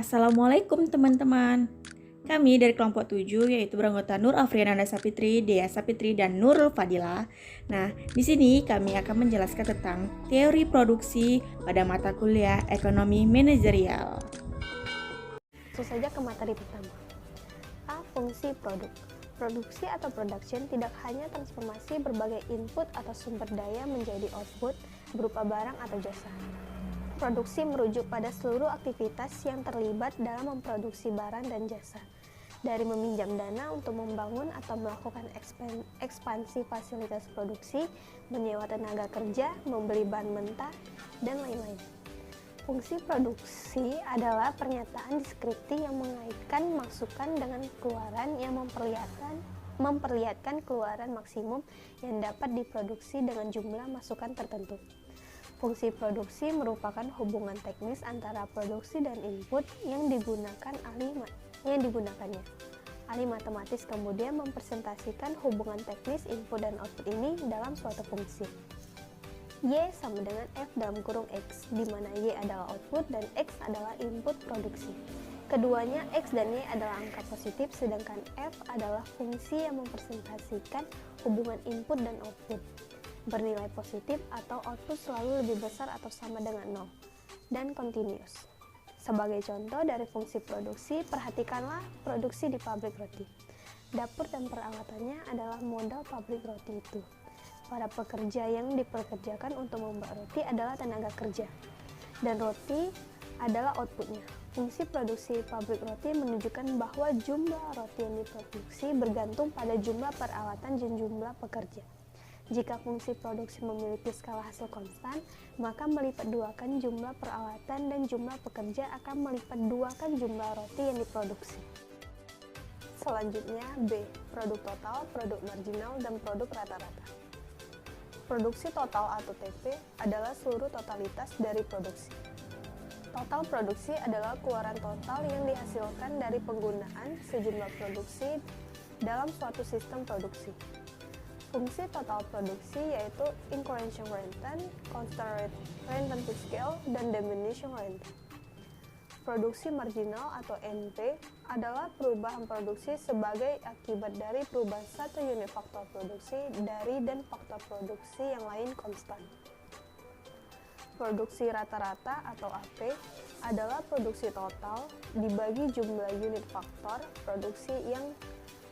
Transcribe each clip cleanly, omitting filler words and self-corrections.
Assalamualaikum teman-teman. Kami dari kelompok 7 yaitu beranggota Nur Afriana Sapitri, Dea Sapitri, dan Nurul Fadila. Nah, di sini kami akan menjelaskan tentang teori produksi pada mata kuliah Ekonomi Manajerial. Langsung saja ke materi pertama. A. Fungsi produk. Produksi atau production tidak hanya transformasi berbagai input atau sumber daya menjadi output berupa barang atau jasa. Produksi merujuk pada seluruh aktivitas yang terlibat dalam memproduksi barang dan jasa, dari meminjam dana untuk membangun atau melakukan ekspansi fasilitas produksi, menyewa tenaga kerja, membeli bahan mentah, dan lain-lain. Fungsi produksi adalah pernyataan deskriptif yang mengaitkan masukan dengan keluaran yang memperlihatkan keluaran maksimum yang dapat diproduksi dengan jumlah masukan tertentu. Fungsi produksi merupakan hubungan teknis antara produksi dan input yang digunakannya. Ahli matematis kemudian mempresentasikan hubungan teknis input dan output ini dalam suatu fungsi. Y sama dengan F dalam kurung X, di mana Y adalah output dan X adalah input produksi. Keduanya, X dan Y adalah angka positif, sedangkan F adalah fungsi yang mempresentasikan hubungan input dan output. Bernilai positif atau output selalu lebih besar atau sama dengan 0, dan continuous. Sebagai contoh dari fungsi produksi, perhatikanlah produksi di pabrik roti. Dapur dan peralatannya adalah modal pabrik roti itu. Para pekerja yang dipekerjakan untuk membuat roti adalah tenaga kerja, dan roti adalah outputnya. Fungsi produksi pabrik roti menunjukkan bahwa jumlah roti yang diproduksi bergantung pada jumlah peralatan dan jumlah pekerja. Jika fungsi produksi memiliki skala hasil konstan, maka melipat duakan jumlah peralatan dan jumlah pekerja akan melipat duakan jumlah roti yang diproduksi. Selanjutnya B. Produk total, produk marginal, dan produk rata-rata. Produksi total atau TP adalah seluruh totalitas dari produksi. Total produksi adalah keluaran total yang dihasilkan dari penggunaan sejumlah produksi dalam suatu sistem produksi. Fungsi total produksi yaitu increasing rate, constant rate to scale, dan diminishing rate. Produksi marginal atau NP adalah perubahan produksi sebagai akibat dari perubahan satu unit faktor produksi dari dan faktor produksi yang lain konstan. Produksi rata-rata atau AP adalah produksi total dibagi jumlah unit faktor produksi yang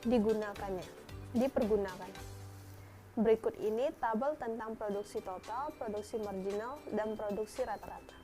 dipergunakan. Berikut ini tabel tentang produksi total, produksi marginal, dan produksi rata-rata.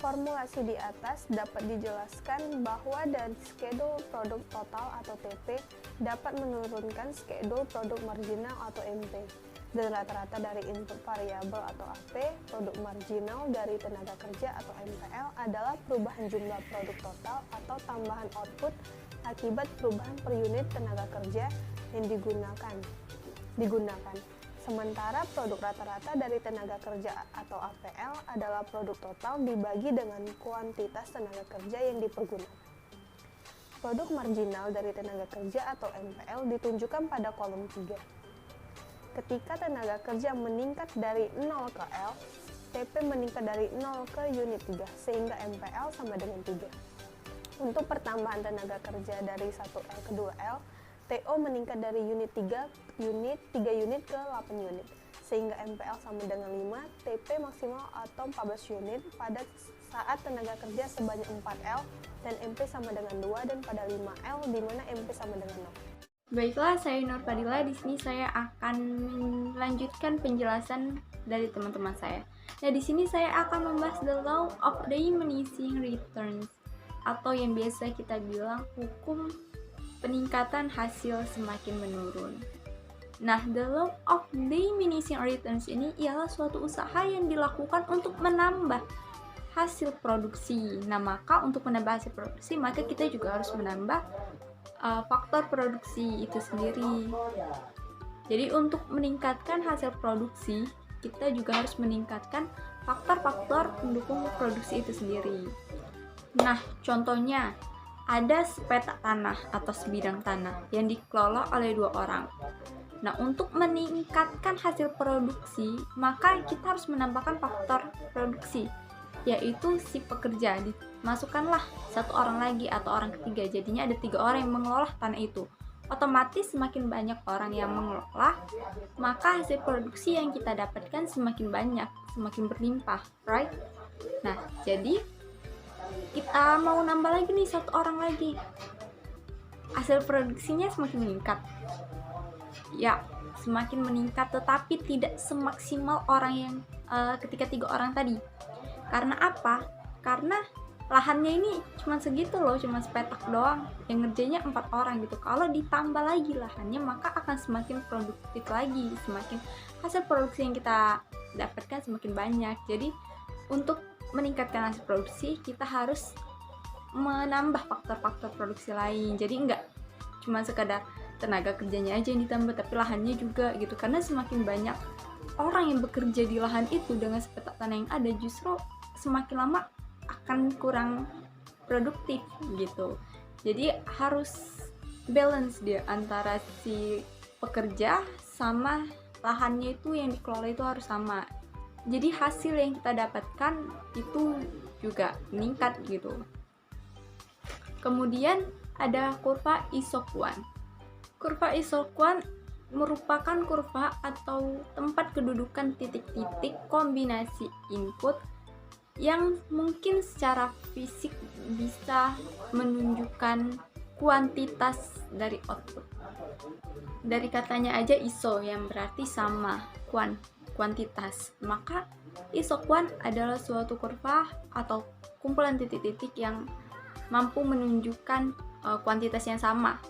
Formulasi di atas dapat dijelaskan bahwa dari schedule produk total atau TP dapat menurunkan schedule produk marginal atau MP, dan rata-rata dari input variabel atau AP, produk marginal dari tenaga kerja atau MPL adalah perubahan jumlah produk total atau tambahan output akibat perubahan per unit tenaga kerja yang digunakan. Sementara produk rata-rata dari tenaga kerja atau APL adalah produk total dibagi dengan kuantitas tenaga kerja yang dipergunakan. Produk marginal dari tenaga kerja atau MPL ditunjukkan pada kolom 3. Ketika tenaga kerja meningkat dari 0 ke L, TP meningkat dari 0 ke unit 3, sehingga MPL sama dengan 3. Untuk pertambahan tenaga kerja dari 1L ke 2L, TO meningkat dari unit 3 unit ke 8 unit, sehingga MPL sama dengan 5, TP maksimal atau 14 unit pada saat tenaga kerja sebanyak 4L, dan MP sama dengan 2, dan pada 5L di mana MP sama dengan 0. Baiklah, saya Nur Fadila. Di sini saya akan melanjutkan penjelasan dari teman-teman saya. Nah, di sini saya akan membahas the law of diminishing returns, atau yang biasa kita bilang hukum peningkatan hasil semakin menurun. Nah, the law of diminishing returns ini ialah suatu usaha yang dilakukan untuk menambah hasil produksi. Nah, maka untuk menambah hasil produksi, maka kita juga harus menambah faktor produksi itu sendiri. Jadi untuk meningkatkan hasil produksi, kita juga harus meningkatkan faktor-faktor pendukung produksi itu sendiri. Nah, contohnya ada sepetak tanah atau sebidang tanah yang dikelola oleh 2 orang. Nah, untuk meningkatkan hasil produksi, maka kita harus menambahkan faktor produksi, yaitu si pekerja. Dimasukkanlah satu orang lagi atau orang ketiga, jadinya ada 3 orang yang mengelola tanah itu. Otomatis semakin banyak orang yang mengelola, maka hasil produksi yang kita dapatkan semakin banyak, semakin berlimpah, right? Nah, jadi kita mau nambah lagi nih 1 orang lagi, hasil produksinya semakin meningkat. Ya, semakin meningkat, tetapi tidak semaksimal orang yang ketika 3 orang tadi. Karena apa? Karena lahannya ini cuma segitu loh, cuma sepetak doang, yang ngerjainnya 4 orang gitu. Kalau ditambah lagi lahannya, maka akan semakin produktif lagi, semakin hasil produksi yang kita dapatkan semakin banyak. Jadi untuk meningkatkan hasil produksi, kita harus menambah faktor-faktor produksi lain. Jadi enggak cuma sekadar tenaga kerjanya aja yang ditambah, tapi lahannya juga gitu. Karena semakin banyak orang yang bekerja di lahan itu dengan sepetak tanah yang ada, justru semakin lama akan kurang produktif gitu. Jadi harus balance dia antara si pekerja sama lahannya itu yang dikelola itu harus sama. Jadi hasil yang kita dapatkan itu juga meningkat gitu. Kemudian ada kurva Isoquant. Kurva Isoquant merupakan kurva atau tempat kedudukan titik-titik kombinasi input yang mungkin secara fisik bisa menunjukkan kuantitas dari output. Dari katanya aja iso yang berarti sama, kuantitas. Maka isoquant adalah suatu kurva atau kumpulan titik-titik yang mampu menunjukkan kuantitas yang sama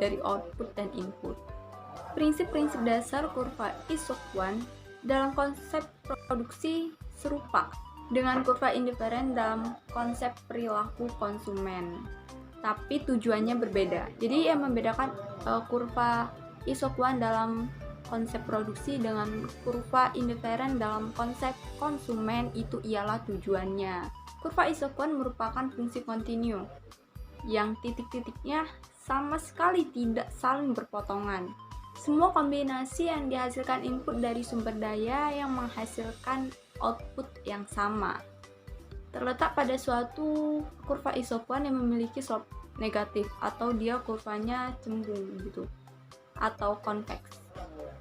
dari output dan input. Prinsip-prinsip dasar kurva isoquant dalam konsep produksi serupa dengan kurva indiferen dalam konsep perilaku konsumen, tapi tujuannya berbeda. Jadi yang membedakan kurva isoquant dalam konsep produksi dengan kurva indiferen dalam konsep konsumen itu ialah tujuannya. Kurva isoquant merupakan fungsi kontinu yang titik-titiknya sama sekali tidak saling berpotongan. Semua kombinasi yang dihasilkan input dari sumber daya yang menghasilkan output yang sama terletak pada suatu kurva isoquant yang memiliki slope negatif atau dia kurvanya cembung gitu atau convex.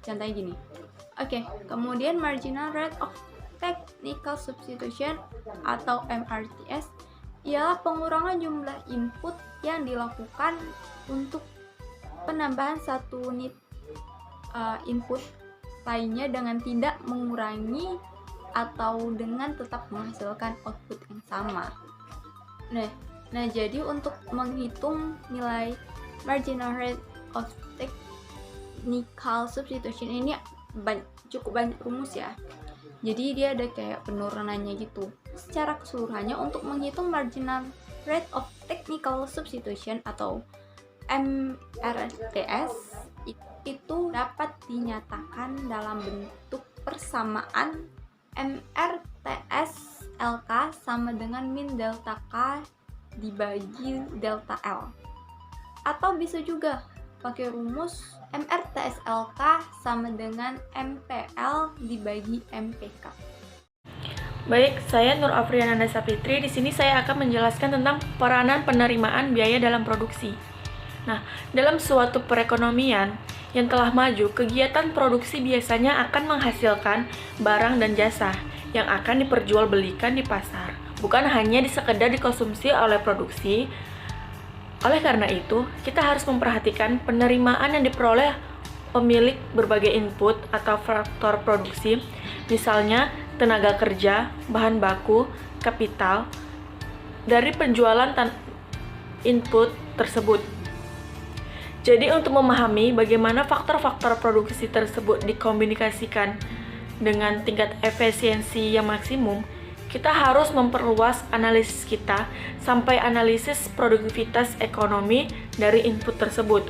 Contohnya gini. Oke, kemudian marginal rate of technical substitution atau MRTS ialah pengurangan jumlah input yang dilakukan untuk penambahan satu unit input lainnya dengan tidak mengurangi atau dengan tetap menghasilkan output yang sama. Nah, jadi untuk menghitung nilai marginal rate of technical substitution ini cukup banyak rumus ya. Jadi dia ada kayak penurunannya gitu. Secara keseluruhannya untuk menghitung marginal rate of technical substitution atau MRTS itu dapat dinyatakan dalam bentuk persamaan MRTS LK sama dengan min delta K dibagi delta L. Atau bisa juga pakai rumus MRTS LK sama dengan MPL dibagi MPK. Baik, saya Nur Afriana Sapitri. Di sini saya akan menjelaskan tentang peranan penerimaan biaya dalam produksi. Nah, dalam suatu perekonomian yang telah maju, kegiatan produksi biasanya akan menghasilkan barang dan jasa yang akan diperjualbelikan di pasar, bukan hanya sekedar dikonsumsi oleh produksi. Oleh karena itu, kita harus memperhatikan penerimaan yang diperoleh pemilik berbagai input atau faktor produksi, misalnya tenaga kerja, bahan baku, kapital, dari penjualan input tersebut. Jadi untuk memahami bagaimana faktor-faktor produksi tersebut dikombinasikan dengan tingkat efisiensi yang maksimum, kita harus memperluas analisis kita sampai analisis produktivitas ekonomi dari input tersebut.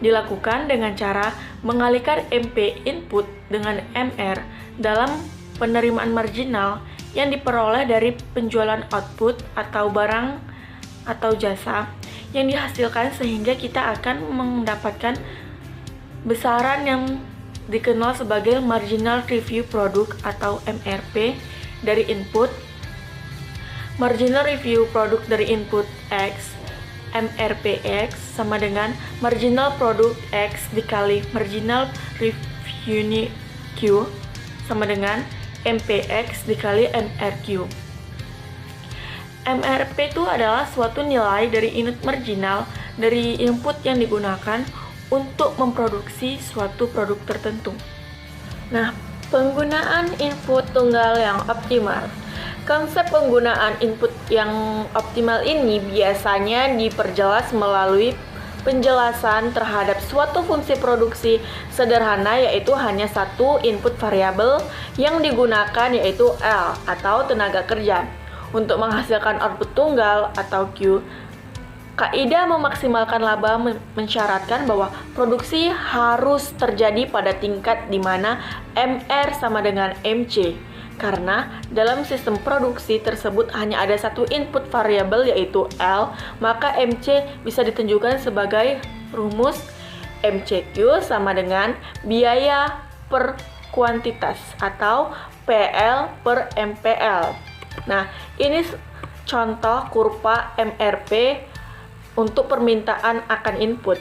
Dilakukan dengan cara mengalihkan MP input dengan MR dalam penerimaan marginal yang diperoleh dari penjualan output atau barang atau jasa yang dihasilkan, sehingga kita akan mendapatkan besaran yang dikenal sebagai Marginal Review Product atau MRP dari input. Marginal Review Product dari input X, MRPX, sama dengan Marginal Product X dikali Marginal Review Q, sama dengan MPX dikali MRQ. MRP itu adalah suatu nilai dari unit marginal dari input yang digunakan untuk memproduksi suatu produk tertentu. Nah, penggunaan input tunggal yang optimal. Konsep penggunaan input yang optimal ini biasanya diperjelas melalui penjelasan terhadap suatu fungsi produksi sederhana, yaitu hanya satu input variabel yang digunakan, yaitu L atau tenaga kerja untuk menghasilkan output tunggal atau Q. Kaidah memaksimalkan laba mensyaratkan bahwa produksi harus terjadi pada tingkat di mana MR sama dengan MC. Karena dalam sistem produksi tersebut hanya ada satu input variabel, yaitu L, maka MC bisa ditunjukkan sebagai rumus MCQ sama dengan biaya per kuantitas atau PL per MPL. Nah, ini contoh kurva MRP untuk permintaan akan input.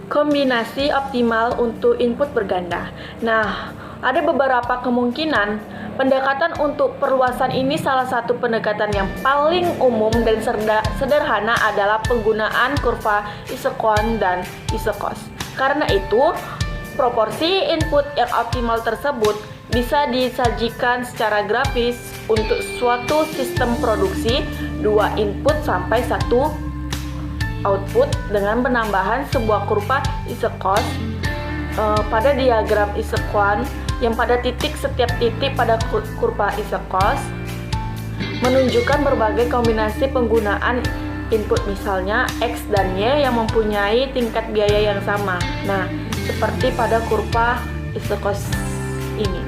Kombinasi optimal untuk input berganda. Nah, ada beberapa kemungkinan pendekatan untuk perluasan ini. Salah satu pendekatan yang paling umum dan sederhana adalah penggunaan kurva isequant dan isecost. Karena itu, proporsi input yang optimal tersebut bisa disajikan secara grafis untuk suatu sistem produksi 2 input sampai 1 output dengan penambahan sebuah kurva isecost pada diagram isequant yang pada setiap titik pada kurva isecost menunjukkan berbagai kombinasi penggunaan input, misalnya X dan Y yang mempunyai tingkat biaya yang sama. Nah, seperti pada kurva isecost ini.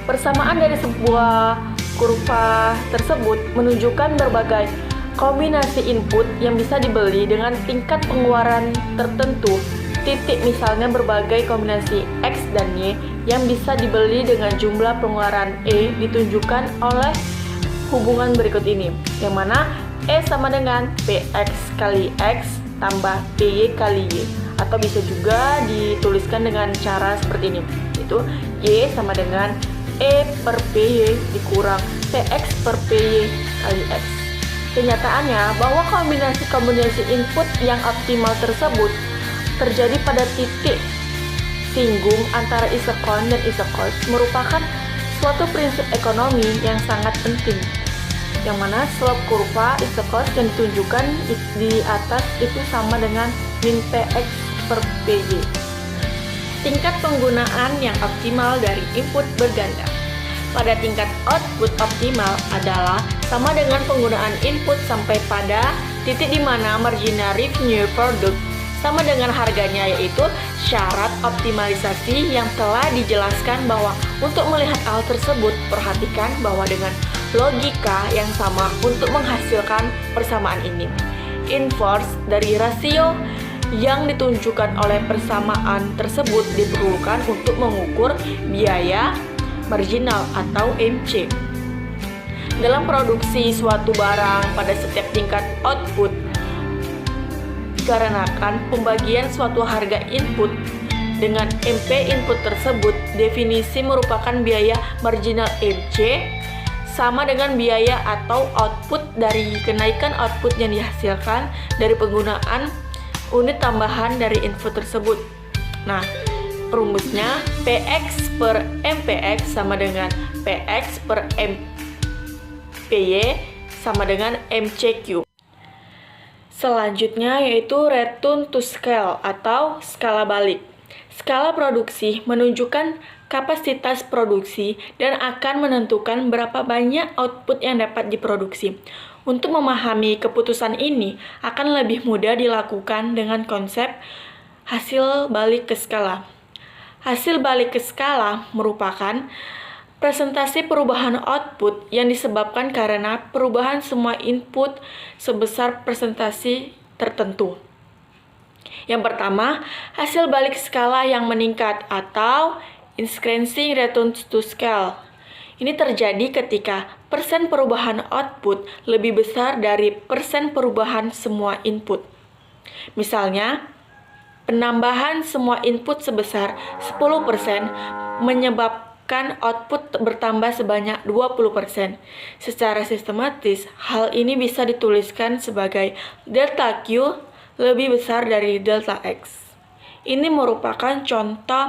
Persamaan dari sebuah kurva tersebut menunjukkan berbagai kombinasi input yang bisa dibeli dengan tingkat pengeluaran tertentu. Titik misalnya berbagai kombinasi X dan Y yang bisa dibeli dengan jumlah pengeluaran E ditunjukkan oleh hubungan berikut ini, yang mana E sama dengan PX kali X tambah PY kali Y, atau bisa juga dituliskan dengan cara seperti ini, yaitu Y sama dengan E per PY dikurang PX per PY kali X. Kenyataannya bahwa kombinasi input yang optimal tersebut terjadi pada titik singgung antara isequant dan isecost merupakan suatu prinsip ekonomi yang sangat penting, yang mana slope kurva isecost yang ditunjukkan di atas itu sama dengan min PX per PY. Tingkat penggunaan yang optimal dari input berganda. Pada tingkat output optimal adalah sama dengan penggunaan input sampai pada titik di mana marginal revenue product sama dengan harganya, yaitu syarat optimalisasi yang telah dijelaskan bahwa untuk melihat hal tersebut, perhatikan bahwa dengan logika yang sama untuk menghasilkan persamaan ini. Inverse dari rasio yang ditunjukkan oleh persamaan tersebut diperlukan untuk mengukur biaya marginal atau MC. Dalam produksi suatu barang pada setiap tingkat output, dikarenakan pembagian suatu harga input dengan MP input tersebut, definisi merupakan biaya marginal MC sama dengan biaya atau output dari kenaikan output yang dihasilkan dari penggunaan unit tambahan dari input tersebut. Nah, rumusnya PX per MPX sama dengan PX per MPY sama dengan MCQ. Selanjutnya yaitu return to scale atau skala balik. Skala produksi menunjukkan kapasitas produksi dan akan menentukan berapa banyak output yang dapat diproduksi. Untuk memahami keputusan ini akan lebih mudah dilakukan dengan konsep hasil balik ke skala. Hasil balik ke skala merupakan presentasi perubahan output yang disebabkan karena perubahan semua input sebesar presentasi tertentu. Yang pertama, hasil balik skala yang meningkat atau increasing return to scale. Ini terjadi ketika persen perubahan output lebih besar dari persen perubahan semua input. Misalnya, penambahan semua input sebesar 10% menyebabkan output bertambah sebanyak 20%. Secara sistematis, hal ini bisa dituliskan sebagai delta Q lebih besar dari delta X. Ini merupakan contoh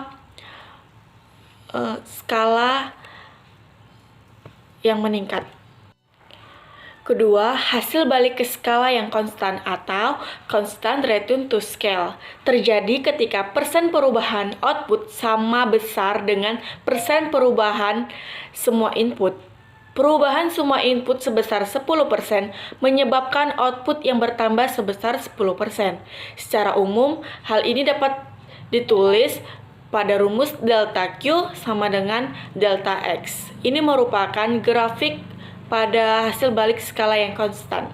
skala yang meningkat. Kedua, hasil balik ke skala yang konstan atau constant return to scale terjadi ketika persen perubahan output sama besar dengan persen perubahan semua input. Perubahan semua input sebesar 10% menyebabkan output yang bertambah sebesar 10%. Secara umum, hal ini dapat ditulis pada rumus delta Q sama dengan delta X. Ini merupakan grafik pada hasil balik skala yang konstan.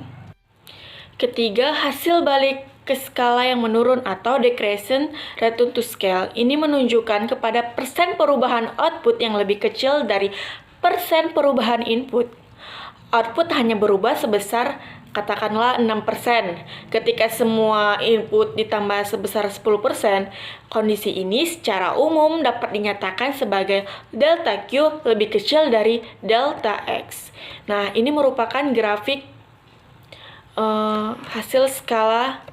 Ketiga, hasil balik ke skala yang menurun atau decreasing return to scale. Ini menunjukkan kepada persen perubahan output yang lebih kecil dari persen perubahan input. Output hanya berubah sebesar katakanlah 6%. Ketika semua input ditambah sebesar 10%, kondisi ini secara umum dapat dinyatakan sebagai delta Q lebih kecil dari delta X. Nah, ini merupakan grafik hasil skala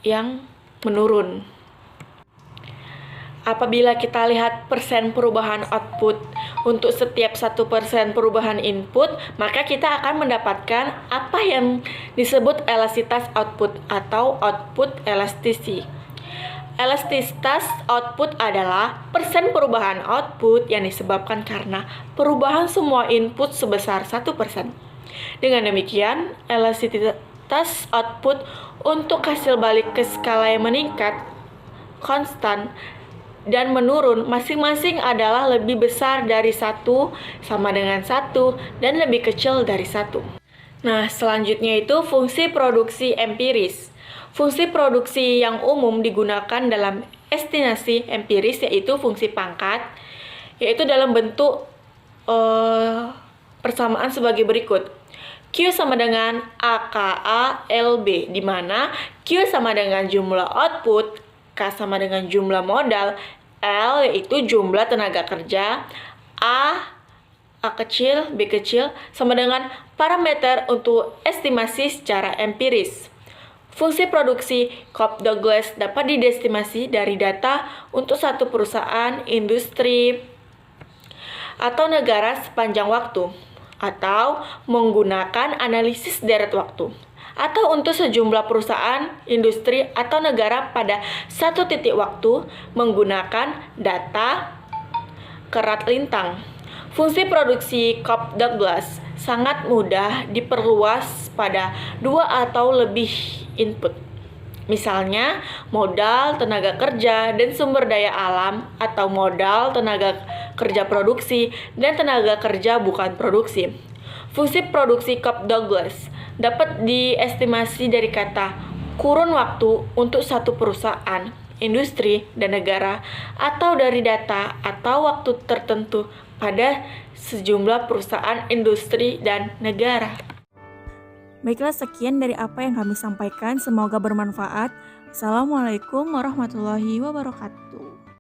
yang menurun. Apabila kita lihat persen perubahan output untuk setiap 1% perubahan input, maka kita akan mendapatkan apa yang disebut elastisitas output atau output elasticity. Elastisitas output adalah persen perubahan output yang disebabkan karena perubahan semua input sebesar 1%. Dengan demikian, elastisitas output untuk hasil balik ke skala yang meningkat, konstan, dan menurun masing-masing adalah lebih besar dari 1 sama dengan 1 dan lebih kecil dari 1. Nah, selanjutnya itu fungsi produksi empiris. Fungsi produksi yang umum digunakan dalam estimasi empiris yaitu fungsi pangkat, yaitu dalam bentuk persamaan sebagai berikut. Q sama dengan AKA LB, di mana Q sama dengan jumlah output, K sama dengan jumlah modal, L yaitu jumlah tenaga kerja, A kecil, B kecil sama dengan parameter untuk estimasi secara empiris. Fungsi produksi Cobb-Douglas dapat diestimasi dari data untuk satu perusahaan, industri, atau negara sepanjang waktu, atau menggunakan analisis deret waktu, atau untuk sejumlah perusahaan, industri, atau negara pada satu titik waktu menggunakan data kerat lintang. Fungsi produksi Cobb-Douglas sangat mudah diperluas pada 2 atau lebih input. Misalnya, modal tenaga kerja dan sumber daya alam, atau modal tenaga kerja produksi dan tenaga kerja bukan produksi. Fungsi produksi Cobb-Douglas dapat diestimasi dari kata kurun waktu untuk satu perusahaan, industri, dan negara, atau dari data atau waktu tertentu pada sejumlah perusahaan, industri, dan negara. Baiklah, sekian dari apa yang kami sampaikan. Semoga bermanfaat. Assalamualaikum warahmatullahi wabarakatuh.